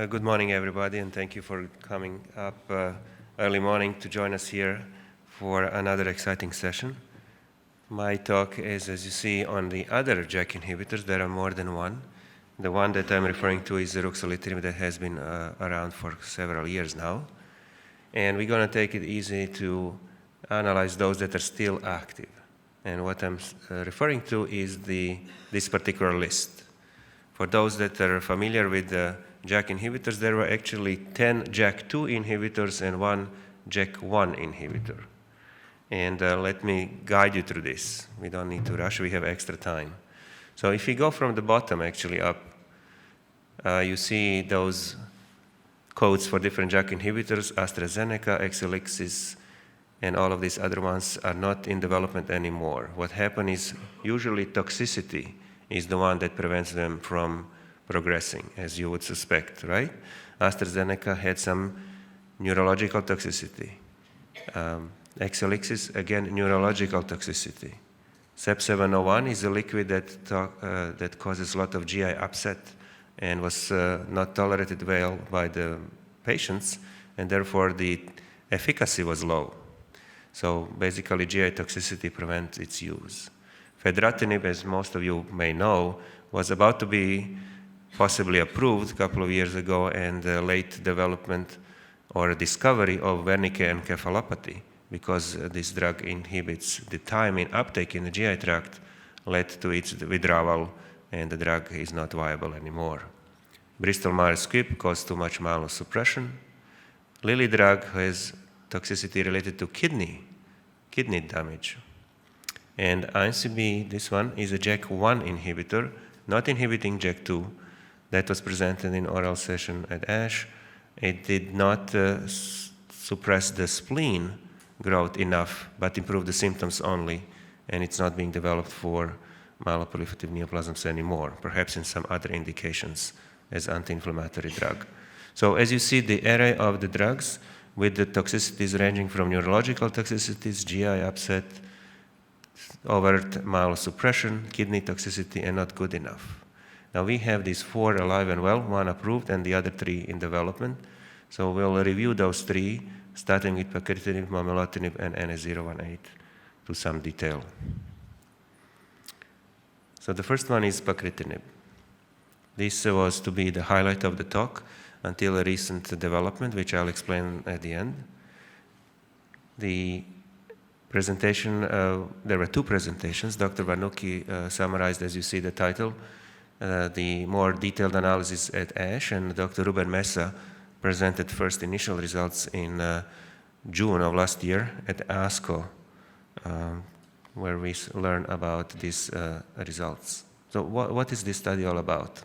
Good morning, everybody, and thank you for coming up early morning to join us here for another exciting session. My talk is, as you see, on the other JAK inhibitors. There are more than one. The one that I'm referring to is the Ruxolitinib that has been around for several years now. And we're going to take it easy to analyze those that are still active. And what I'm referring to is this particular list. For those that are familiar with the JAK inhibitors, there were actually 10 JAK2 inhibitors and 1 JAK1 inhibitor. And let me guide you through this. We don't need to rush, we have extra time. So if you go from the bottom actually up, you see those codes for different JAK inhibitors, AstraZeneca, Exelixis, and all of these other ones are not in development anymore. What happened is usually toxicity is the one that prevents them from progressing, as you would suspect, right? AstraZeneca had some neurological toxicity. Exelixis, again, neurological toxicity. SEP701 is a liquid that causes a lot of GI upset and was not tolerated well by the patients, and therefore the efficacy was low. So basically, GI toxicity prevents its use. Fedratinib, as most of you may know, was about to be possibly approved a couple of years ago, and the late development or discovery of Wernicke encephalopathy, because this drug inhibits the thiamine uptake in the GI tract, led to its withdrawal, and the drug is not viable anymore. Bristol Myers Squibb caused too much myelosuppression. Lilly drug has toxicity related to kidney damage. And INCB, this one, is a JAK1 inhibitor, not inhibiting JAK2. That was presented in oral session at ASH. It did not suppress the spleen growth enough, but improved the symptoms only, and it's not being developed for myeloproliferative neoplasms anymore, perhaps in some other indications as anti-inflammatory drug. So as you see, the array of the drugs with the toxicities ranging from neurological toxicities, GI upset, overt myelosuppression, kidney toxicity, and not good enough. Now we have these 4 alive and well, 1 approved and the other 3 in development. So we'll review those 3, starting with Pacritinib, Momelotinib, and NS018 to some detail. So the first one is Pacritinib. This was to be the highlight of the talk until a recent development, which I'll explain at the end. The presentation, there were 2 presentations. Dr. Vanucchi summarized, as you see the title, the more detailed analysis at ASH, and Dr. Ruben Mesa presented first initial results in June of last year at ASCO, where we learn about these results. So what is this study all about?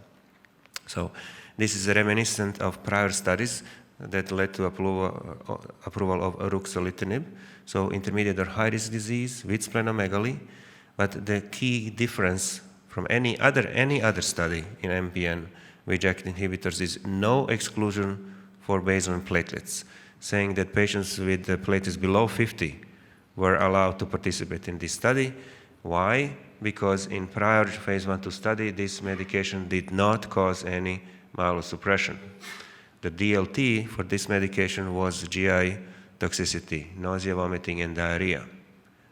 So this is reminiscent of prior studies that led to approval of Ruxolitinib, so intermediate or high-risk disease with splenomegaly, but the key difference from any other study in MPN with JAK inhibitors is no exclusion for baseline platelets, saying that patients with the platelets below 50 were allowed to participate in this study. Why? Because in prior phase 1-2 study, this medication did not cause any myelosuppression. The DLT for this medication was GI toxicity, nausea, vomiting, and diarrhea,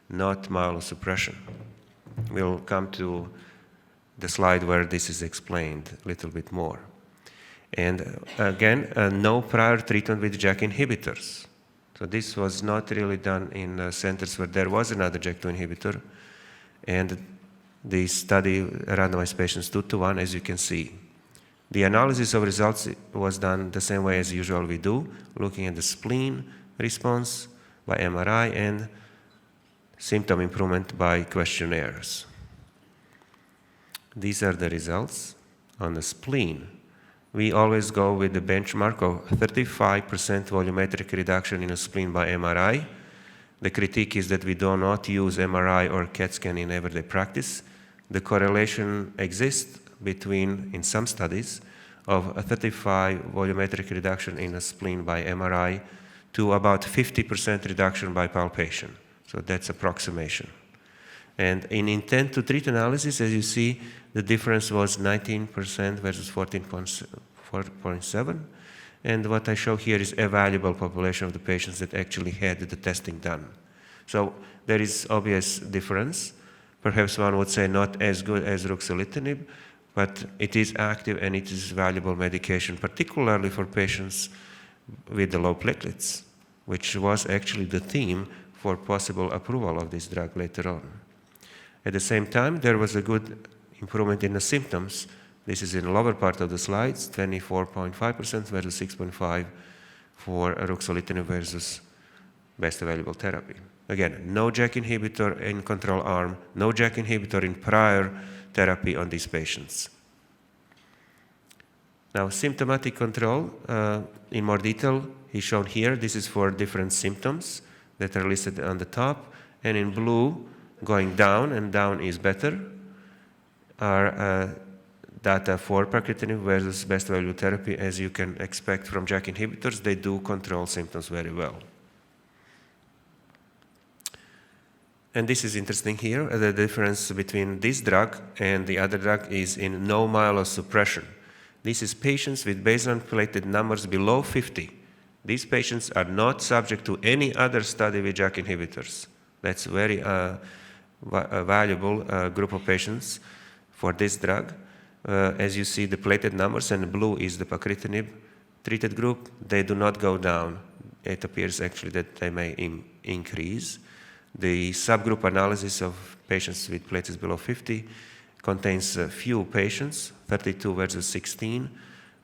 not myelosuppression. We'll come to the slide where this is explained a little bit more. And again, no prior treatment with JAK inhibitors. So this was not really done in centers where there was another JAK2 inhibitor. And the study randomized patients 2-to-1, as you can see. The analysis of results was done the same way as usual we do, looking at the spleen response by MRI and symptom improvement by questionnaires. These are the results on the spleen. We always go with the benchmark of 35% volumetric reduction in a spleen by MRI. The critique is that we do not use MRI or CAT scan in everyday practice. The correlation exists between, in some studies, of a 35 volumetric reduction in a spleen by MRI to about 50% reduction by palpation. So that's approximation. And in intent to treat analysis, as you see, the difference was 19% versus 14% 4.7. And what I show here is evaluable population of the patients that actually had the testing done. So there is obvious difference. Perhaps one would say not as good as ruxolitinib, but it is active and it is valuable medication, particularly for patients with the low platelets, which was actually the theme for possible approval of this drug later on. At the same time, there was a good improvement in the symptoms. This is in the lower part of the slides, 24.5% versus 6.5% for ruxolitinib versus best available therapy. Again, no JAK inhibitor in control arm, no JAK inhibitor in prior therapy on these patients. Now, symptomatic control in more detail is shown here. This is for different symptoms that are listed on the top, and in blue, going down, and down is better, are data for pacritinib versus best available therapy. As you can expect from JAK inhibitors, they do control symptoms very well. And this is interesting here. The difference between this drug and the other drug is in no myelosuppression. This is patients with baseline platelet numbers below 50. These patients are not subject to any other study with JAK inhibitors. That's very a valuable group of patients for this drug. As you see, the platelet numbers, and blue is the pacritinib treated group. They do not go down. It appears actually that they may increase. The subgroup analysis of patients with platelets below 50 contains few patients, 32 versus 16.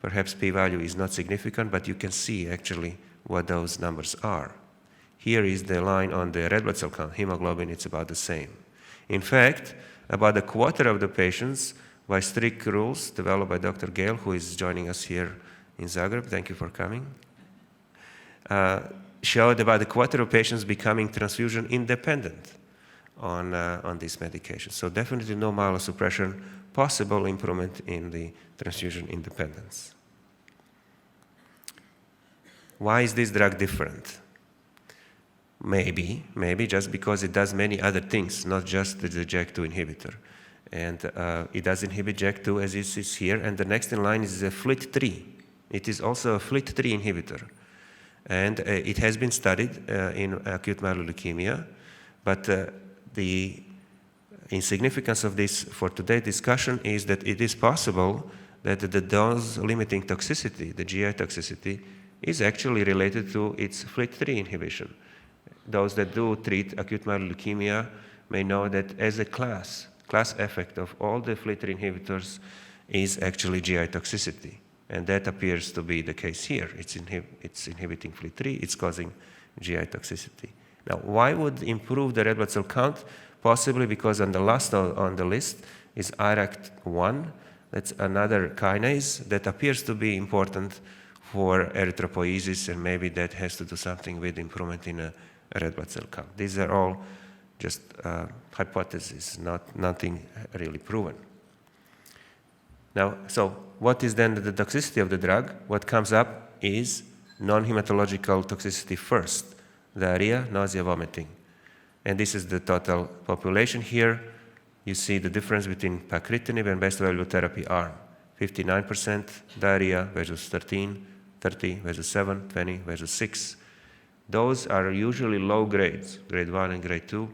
Perhaps p-value is not significant, but you can see actually what those numbers are. Here is the line on the red blood cell count. Hemoglobin, it's about the same. In fact, about a quarter of the patients, by strict rules developed by Dr. Gale, who is joining us here in Zagreb, thank you for coming, showed about a quarter of patients becoming transfusion independent on this medication. So definitely no myelosuppression, possible improvement in the transfusion independence. Why is this drug different? Maybe just because it does many other things, not just the JAK2 inhibitor. And it does inhibit JAK2 as it is here, and the next in line is a FLT3. It is also a FLT3 inhibitor. And it has been studied in acute myeloid leukemia, but the insignificance of this for today's discussion is that it is possible that the dose-limiting toxicity, the GI toxicity, is actually related to its FLT3 inhibition. Those that do treat acute myeloid leukemia may know that as a class effect of all the FLT3 inhibitors is actually GI toxicity. And that appears to be the case here. It's inhibiting FLT3, it's causing GI toxicity. Now, why would improve the red blood cell count? Possibly because on the last on the list is IRAK1. That's another kinase that appears to be important for erythropoiesis, and maybe that has to do something with improvement in a red blood cell count. These are all just hypotheses, nothing really proven. Now, so what is then the toxicity of the drug? What comes up is non-hematological toxicity first, diarrhea, nausea, vomiting. And this is the total population here. You see the difference between pacritinib and best available therapy arm. 59% diarrhea versus 13, 30 versus 7, 20 versus 6. Those are usually low grades, grade 1 and grade 2.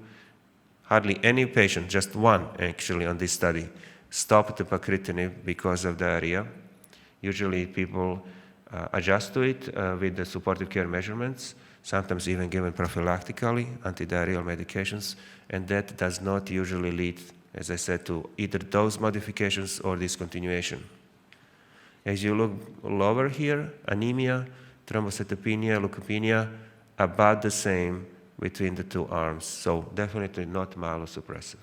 Hardly any patient, just one actually on this study, stopped the pacritinib because of diarrhea. Usually people adjust to it with the supportive care measurements, sometimes even given prophylactically, antidiarrheal medications, and that does not usually lead, as I said, to either dose modifications or discontinuation. As you look lower here, anemia, thrombocytopenia, leukopenia, about the same between the two arms, so definitely not myelosuppressive.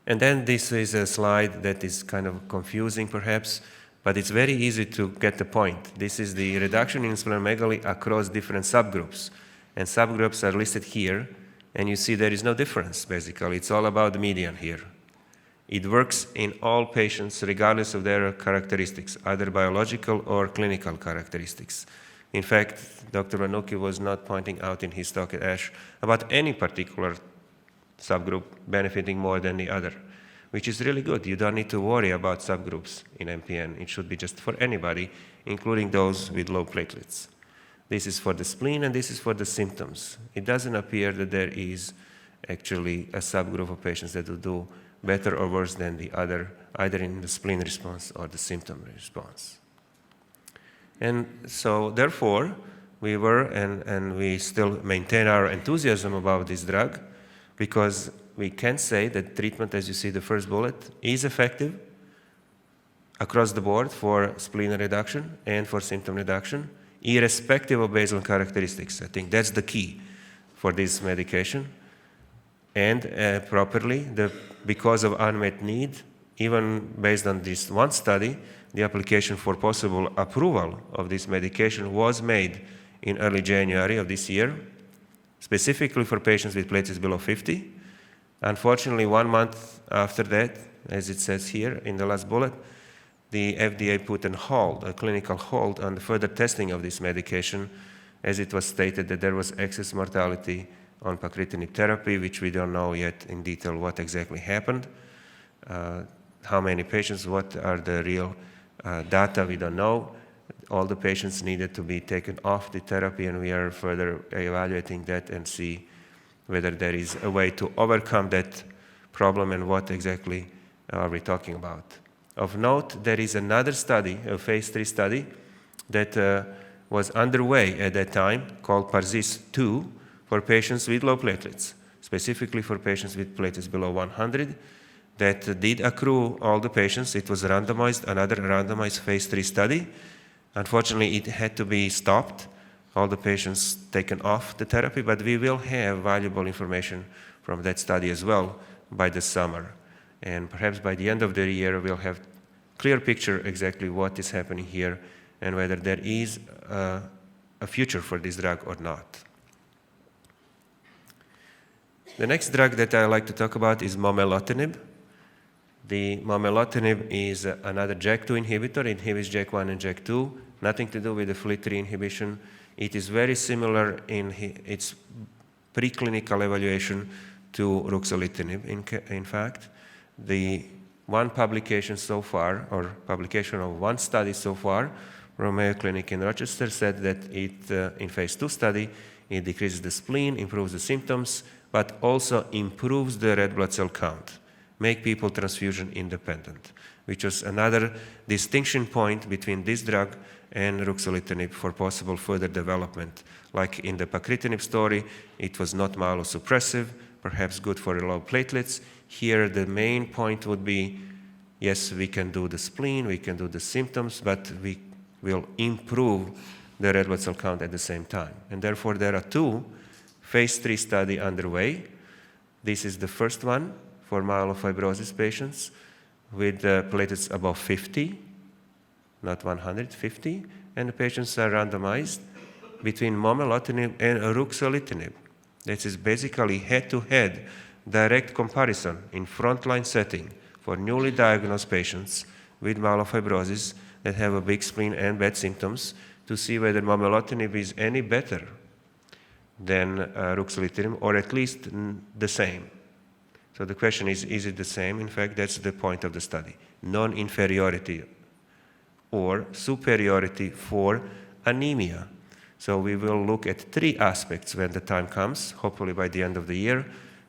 And then this is a slide that is kind of confusing perhaps, but it's very easy to get the point. This is the reduction in splenomegaly across different subgroups, and subgroups are listed here, and you see there is no difference basically. It's all about the median here. It works in all patients regardless of their characteristics, either biological or clinical characteristics. In fact, Dr. Vanucchi was not pointing out in his talk at ASH about any particular subgroup benefiting more than the other. which is really good. You don't need to worry about subgroups in MPN. It should be just for anybody, including those with low platelets. This is for the spleen, and this is for the symptoms. It doesn't appear that there is actually a subgroup of patients that will do better or worse than the other, either in the spleen response or the symptom response. And so, therefore, we were, and we still maintain our enthusiasm about this drug, because we can say that treatment, as you see the first bullet, is effective across the board for spleen reduction and for symptom reduction, irrespective of basal characteristics. I think that's the key for this medication. And properly, because of unmet need, even based on this one study, the application for possible approval of this medication was made in early January of this year, specifically for patients with platelets below 50. Unfortunately, 1 month after that, as it says here in the last bullet, the FDA put on hold, a clinical hold on the further testing of this medication, as it was stated that there was excess mortality on pacritinib therapy, which we don't know yet in detail what exactly happened, how many patients, what are the real data, we don't know. All the patients needed to be taken off the therapy, and we are further evaluating that and see whether there is a way to overcome that problem and what exactly are we talking about. Of note, there is another study, a phase 3 study, that was underway at that time called PARSIS-2 for patients with low platelets, specifically for patients with platelets below 100, that did accrue all the patients. It was randomized, another randomized phase 3 study. Unfortunately, it had to be stopped, all the patients taken off the therapy, but we will have valuable information from that study as well by the summer. And perhaps by the end of the year, we'll have a clear picture exactly what is happening here and whether there is a future for this drug or not. The next drug that I like to talk about is Momelotinib. The Momelotinib is another JAK2 inhibitor, inhibits JAK1 and JAK2, nothing to do with the FLT3 inhibition. It is very similar in its preclinical evaluation to Ruxolitinib, in fact. The one publication so far, or publication of one study so far, from Mayo Clinic in Rochester said that it, in phase 2 study, it decreases the spleen, improves the symptoms, but also improves the red blood cell count, make people transfusion independent, which was another distinction point between this drug and Ruxolitinib for possible further development. Like in the pacritinib story, it was not myelosuppressive, perhaps good for low platelets. Here, the main point would be, yes, we can do the spleen, we can do the symptoms, but we will improve the red blood cell count at the same time. And therefore, there are 2 phase 3 studies underway. This is the first one for myelofibrosis patients with platelets above 50, not 150, and the patients are randomized between Momelotinib and Ruxolitinib. This is basically head-to-head direct comparison in frontline setting for newly diagnosed patients with myelofibrosis that have a big spleen and bad symptoms to see whether Momelotinib is any better than Ruxolitinib, or at least the same. So the question is it the same? In fact, that's the point of the study. Non-inferiority or superiority for anemia. So we will look at 3 aspects when the time comes, hopefully by the end of the year: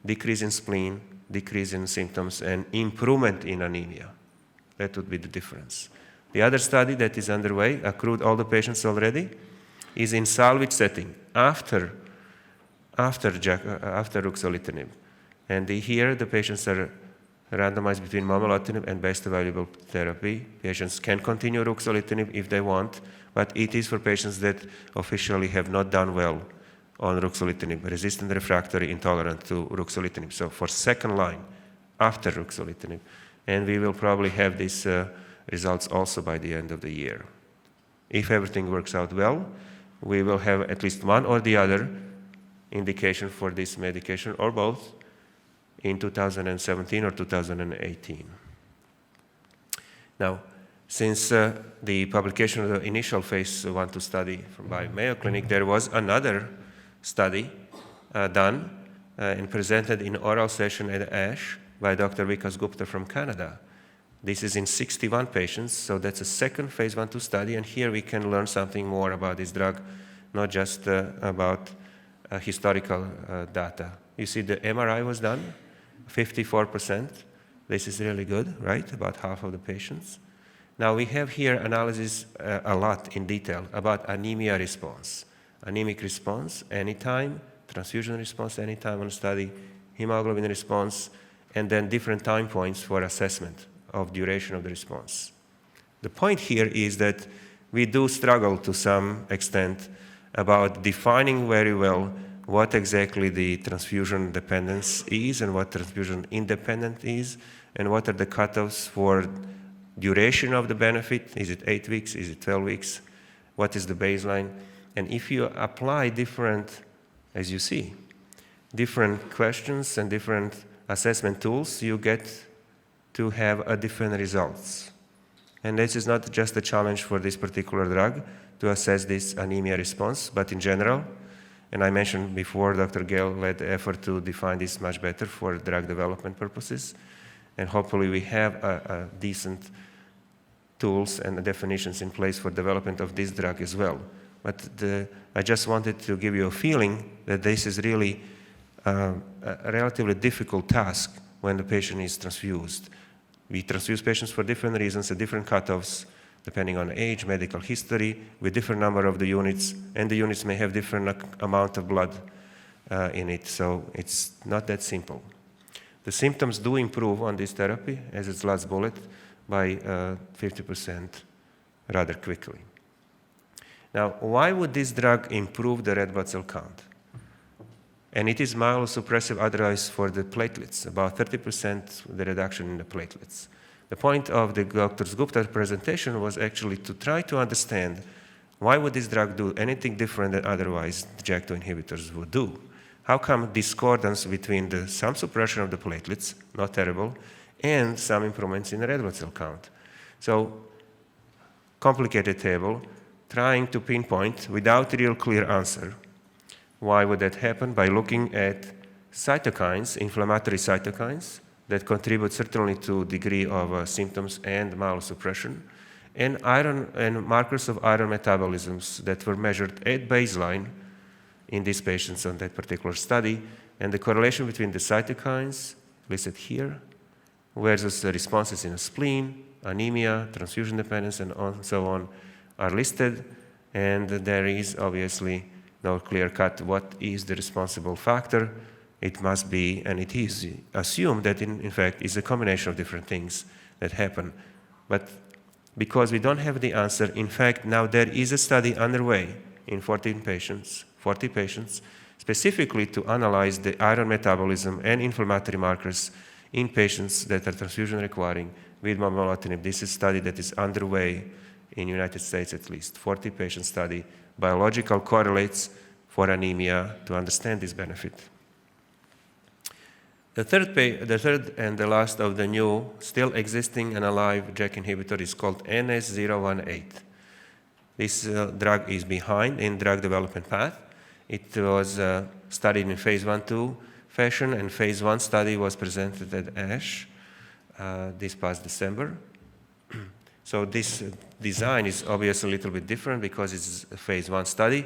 decrease in spleen, decrease in symptoms, and improvement in anemia. That would be the difference. The other study that is underway, accrued all the patients already, is in salvage setting after Ruxolitinib. And here the patients are randomized between Momelotinib and best available therapy. Patients can continue Ruxolitinib if they want, but it is for patients that officially have not done well on Ruxolitinib, resistant, refractory, intolerant to Ruxolitinib. So for second line after Ruxolitinib. And we will probably have these results also by the end of the year. If everything works out well, we will have at least one or the other indication for this medication, or both, in 2017 or 2018. Now, since the publication of the initial phase 1-2 study by Mayo Clinic, there was another study done and presented in oral session at ASH by Dr. Vikas Gupta from Canada. This is in 61 patients, so that's a second phase 1/2 study, and here we can learn something more about this drug, not just about historical data. You see the MRI was done, 54%. This is really good, right? About half of the patients. Now we have here analysis a lot in detail about anemia response. Anemic response anytime, transfusion response anytime on study, hemoglobin response, and then different time points for assessment of duration of the response. The point here is that we do struggle to some extent about defining very well what exactly the transfusion dependence is and what transfusion independent is, and what are the cutoffs for duration of the benefit. Is it 8 weeks? Is it 12 weeks? What is the baseline? And if you apply different, as you see, different questions and different assessment tools, you get to have a different results. And this is not just a challenge for this particular drug to assess this anemia response, but in general. And I mentioned before, Dr. Gale led the effort to define this much better for drug development purposes. And hopefully we have a decent tools and definitions in place for development of this drug as well. But I just wanted to give you a feeling that this is really a relatively difficult task when the patient is transfused. We transfuse patients for different reasons at different cutoffs, depending on age, medical history, with different number of the units, and the units may have different amount of blood in it, so it's not that simple. The symptoms do improve on this therapy, as its last bullet, by 50% rather quickly. Now, why would this drug improve the red blood cell count? And it is myelosuppressive otherwise for the platelets, about 30% the reduction in the platelets. The point of the Dr. Gupta presentation was actually to try to understand why would this drug do anything different than otherwise the JAK2 inhibitors would do. How come discordance between some suppression of the platelets, not terrible, and some improvements in the red blood cell count? So, complicated table, trying to pinpoint without a real clear answer. Why would that happen? By looking at cytokines, inflammatory cytokines, that contribute certainly to degree of symptoms and myelosuppression, and iron and markers of iron metabolisms that were measured at baseline in these patients on that particular study, and the correlation between the cytokines listed here versus the responses in the spleen, anemia, transfusion dependence, and so on are listed, and there is obviously no clear cut what is the responsible factor. It must be, and it is assumed that in fact is a combination of different things that happen. But because we don't have the answer, in fact now there is a study underway in 40 patients, specifically to analyze the iron metabolism and inflammatory markers in patients that are transfusion requiring with Momelotinib. This is a study that is underway in the United States at least, 40-patient study, biological correlates for anemia to understand this benefit. The third and the last of the new, still existing and alive JAK inhibitor is called NS018. This drug is behind in drug development path. It was studied in phase 1/2 fashion, and phase 1 study was presented at ASH this past December. So this design is obviously a little bit different because it's a phase 1 study.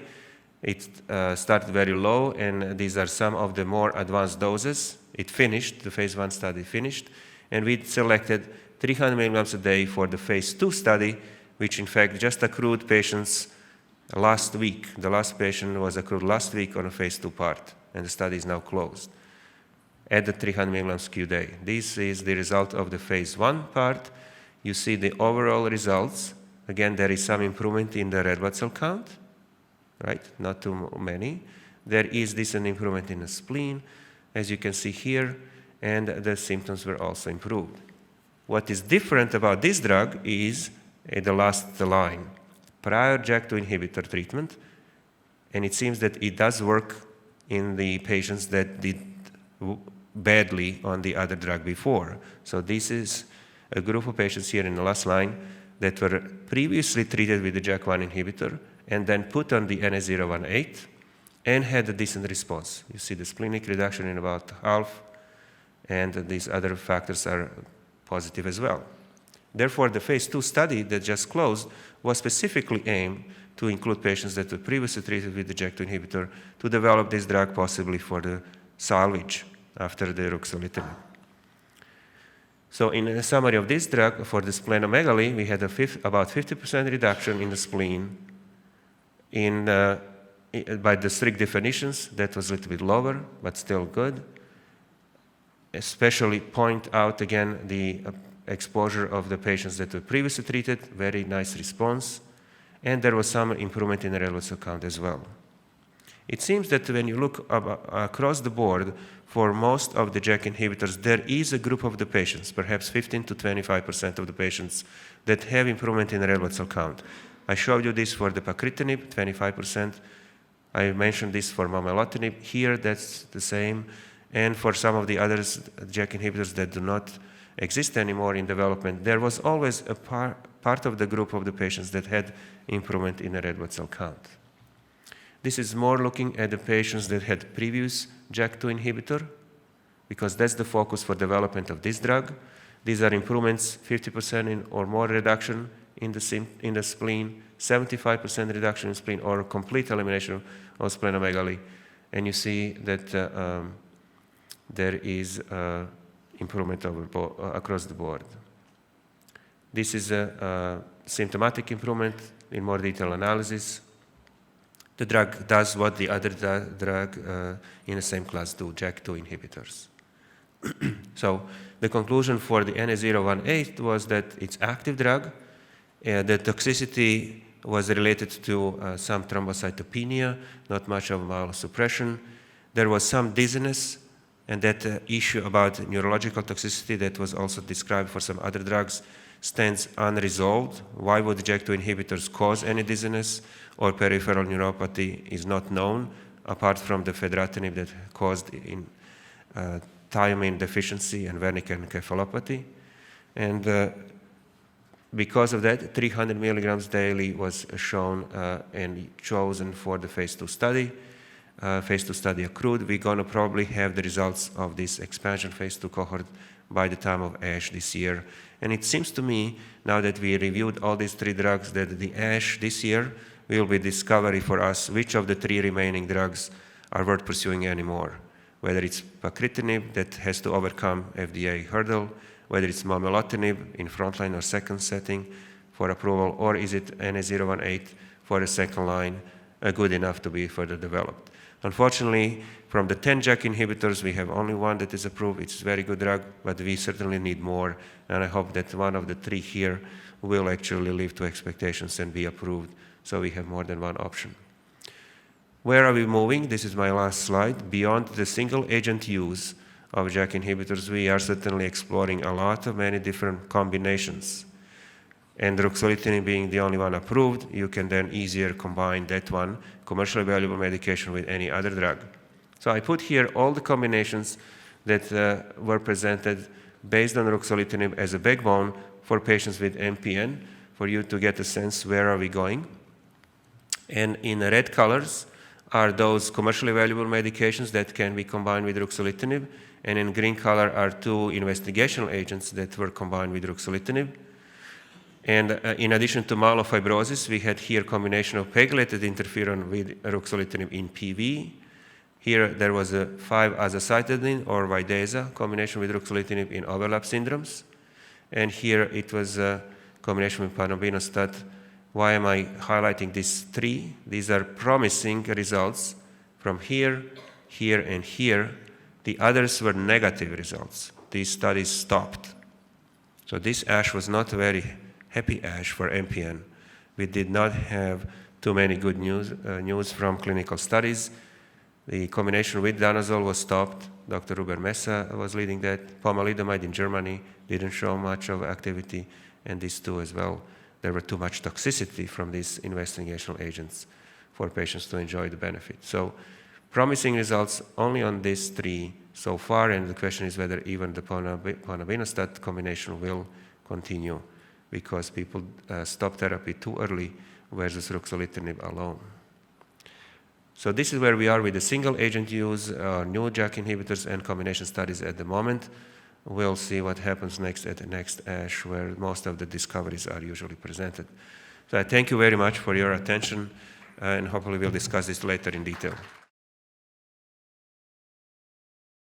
It started very low, and these are some of the more advanced doses. It finished, the phase 1 study finished, and we selected 300 milligrams a day for the phase 2 study, which in fact just accrued patients last week. The last patient was accrued last week on the phase 2 part, and the study is now closed at the 300 milligrams q day. This is the result of the phase 1 part. You see the overall results. Again, there is some improvement in the red blood cell count, right? Not too many. There is an improvement in the spleen, as you can see here, and the symptoms were also improved. What is different about this drug is the last line, prior JAK2 inhibitor treatment, and it seems that it does work in the patients that did badly on the other drug before. So this is a group of patients here in the last line that were previously treated with the JAK1 inhibitor and then put on the NS018 and had a decent response. You see the splenic reduction in about half, and these other factors are positive as well. Therefore, the phase 2 study that just closed was specifically aimed to include patients that were previously treated with the JAK2 inhibitor to develop this drug possibly for the salvage after the ruxolitinib. So in a summary of this drug, for the splenomegaly, we had about 50% reduction in the spleen. By the strict definitions, that was a little bit lower, but still good. Especially point out again the exposure of the patients that were previously treated, very nice response, and there was some improvement in the red blood cell count as well. It seems that when you look across the board, for most of the JAK inhibitors, there is a group of the patients, perhaps 15 to 25% of the patients, that have improvement in the red blood cell count. I showed you this for the pacritinib, 25%. I mentioned this for momelotinib. Here, that's the same. And for some of the others, JAK inhibitors that do not exist anymore in development, there was always a part of the group of the patients that had improvement in the red blood cell count. This is more looking at the patients that had previous JAK2 inhibitor, because that's the focus for development of this drug. These are improvements, 50% or more reduction in the spleen, 75% reduction in spleen, or complete elimination of splenomegaly. And you see that there is improvement across the board. This is a symptomatic improvement in more detailed analysis. The drug does what the other drug in the same class do, JAK2 inhibitors. So the conclusion for the NA018 was that it's active drug. The toxicity was related to some thrombocytopenia, not much of myelosuppression. There was some dizziness, and that issue about neurological toxicity that was also described for some other drugs stands unresolved. Why would JAK2 inhibitors cause any dizziness or peripheral neuropathy is not known, apart from the fedratinib that caused thiamine deficiency and Wernicke encephalopathy. And because of that, 300 milligrams daily was shown and chosen for the phase 2 study. Phase 2 study accrued. We're going to probably have the results of this expansion phase 2 cohort by the time of ASH this year. And it seems to me, now that we reviewed all these three drugs, that the ASH this year will be discovery for us which of the three remaining drugs are worth pursuing anymore. Whether it's pacritinib that has to overcome FDA hurdle, whether it's momelotinib in frontline or second setting for approval, or is it NA018 for a second line, good enough to be further developed. Unfortunately, from the 10 JAK inhibitors, we have only one that is approved. It's a very good drug, but we certainly need more, and I hope that one of the three here will actually live to expectations and be approved, so we have more than one option. Where are we moving? This is my last slide. Beyond the single agent use of JAK inhibitors, we are certainly exploring a lot of many different combinations. And ruxolitinib being the only one approved, you can then easier combine that one, commercially valuable medication, with any other drug. So I put here all the combinations that were presented based on ruxolitinib as a backbone for patients with MPN, for you to get a sense where are we going. And in red colors are those commercially valuable medications that can be combined with ruxolitinib, and in green color are two investigational agents that were combined with ruxolitinib. And in addition to myelofibrosis, we had here combination of pegylated interferon with ruxolitinib in PV. Here there was a 5-azacitidine or Vidasa combination with ruxolitinib in overlap syndromes. And here it was a combination with panobinostat. Why am I highlighting these three? These are promising results from here, here, and here. The others were negative results. These studies stopped. So this ASH was not a very happy ASH for MPN. We did not have too many good news from clinical studies. The combination with danazol was stopped. Dr. Ruber Messa was leading that. Pomalidomide in Germany didn't show much of activity, and these two as well. There were too much toxicity from these investigational agents for patients to enjoy the benefit. So promising results only on these three so far, and the question is whether even the panobinostat combination will continue, because people stop therapy too early versus ruxolitinib alone. So this is where we are with the single agent use, new JAK inhibitors and combination studies at the moment. We'll see what happens next at the next ASH, where most of the discoveries are usually presented. So I thank you very much for your attention, and hopefully we'll discuss this later in detail.